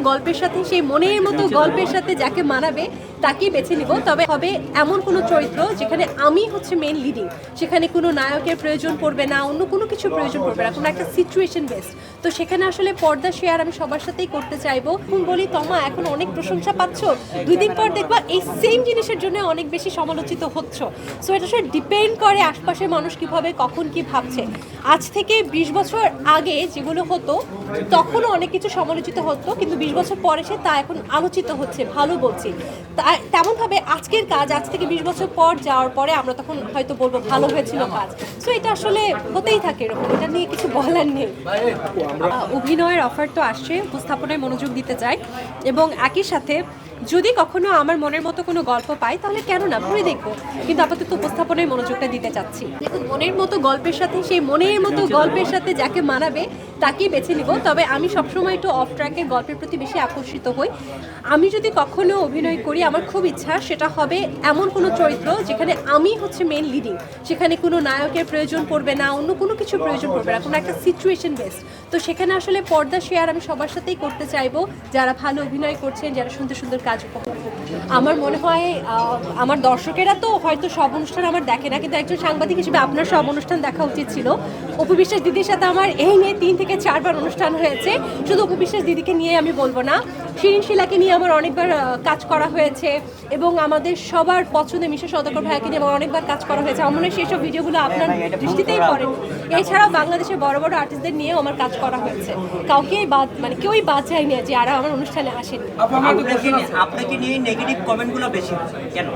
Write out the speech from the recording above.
গল্পের সাথে সেই মনের মতো গল্পের সাথে যাকে মানাবে তাকেই বেছে নিব। তবে হবে এমন কোনো চরিত্র যেখানে আমি হচ্ছে মেন লিডিং, সেখানে কোনো নায়কের প্রয়োজন পড়বে না, অন্য কোনো কিছু প্রয়োজন পড়বে না, কোনো একটা সিচুয়েশন বেসড। তো সেখানে আসলে পর্দা শেয়ার আমি সবার সাথেই করতে চাইবো। বলি তমা এখন অনেক প্রশংসা পাচ্ছ, 2 দিন পর দেখবা এই সেম জিনিসের জন্য অনেক বেশি সমালোচিত হচ্ছ। সো এটা আসলে ডিপেন্ড করে আশপাশের মানুষ কীভাবে কখন কি ভাবছে। আজ থেকে 20 বছর আগে যেগুলো হতো তখনও অনেক কিছু সমালোচিত হতো, কিন্তু 20 বছর পরে সে তা এখন আলোচিত হচ্ছে, ভালো বলছি। তেমনভাবে আজকের কাজ আজ থেকে 20 বছর পর যাওয়ার পরে আমরা তখন হয়তো বলবো ভালো হয়েছিল কাজ। সো এটা আসলে হতেই থাকে এরকম, এটা নিয়ে কিছু বলার নেই। অভিনয়ের অফার তো আসছে, উপস্থাপনায় মনোযোগ দিতে চাই এবং একই সাথে যদি কখনো আমার মনের মতো কোনো গল্প পাই তাহলে কেন না পড়ে দেখবো, কিন্তু আপাতত উপস্থাপনায় মনোযোগটা দিতে চাচ্ছি। দেখুন, মনের মতো গল্পের সাথে সেই মনের মতো গল্পের সাথে যাকে মানাবে তাকেই বেছে নিব। তবে আমি সবসময় একটু অফ ট্র্যাকের গল্পের প্রতি বেশি আকর্ষিত হই। আমি যদি কখনো অভিনয় করি আমার খুব ইচ্ছা সেটা হবে এমন কোনো চরিত্র যেখানে আমি হচ্ছে মেন লিডিং, সেখানে কোনো নায়কের প্রয়োজন পড়বে না, অন্য কোনো কিছু প্রয়োজন পড়বে না, কোনো একটা সিচুয়েশন বেসড। তো সেখানে আসলে পর্দা শেয়ার আমি সবার সাথেই করতে চাইবো, যারা ভালো অভিনয় করছেন, যারা সুন্দর সুন্দর কাজ উপভোগ করছেন। আমার মনে হয় আমার দর্শকেরা তো হয়তো সব অনুষ্ঠান আমার দেখে না, কিন্তু একজন সাংবাদিক হিসেবে আপনার সব অনুষ্ঠান দেখা উচিত ছিল। অপু বিশ্বাস দিদির সাথে আমার এই নিয়ে 3 থেকে 4 বার অনুষ্ঠান হয়েছে। শুধু অপু বিশ্বাস দিদিকে নিয়ে আমি বলবো না, শিরিন শিলাকে নিয়ে আমার অনেকবার কাজ করা হয়েছে এবং আমাদের সবার পছন্দের মিশা সওদাগর ভাইকে নিয়ে আমার অনেকবার কাজ করা হয়েছে। আমার মনে হয় সেসব ভিডিওগুলো আপনার দৃষ্টিতেই পড়ে। এছাড়াও বাংলাদেশের বড় বড় আর্টিস্টদের নিয়েও আমার কাজ করা হয়েছে, কাউকেই বাদ কেউই বাদ যায়নি যে আর আমার অনুষ্ঠানে আসেনি। আপনাকে নিয়ে নেগেটিভ কমেন্টগুলো বেশি হয় কেন?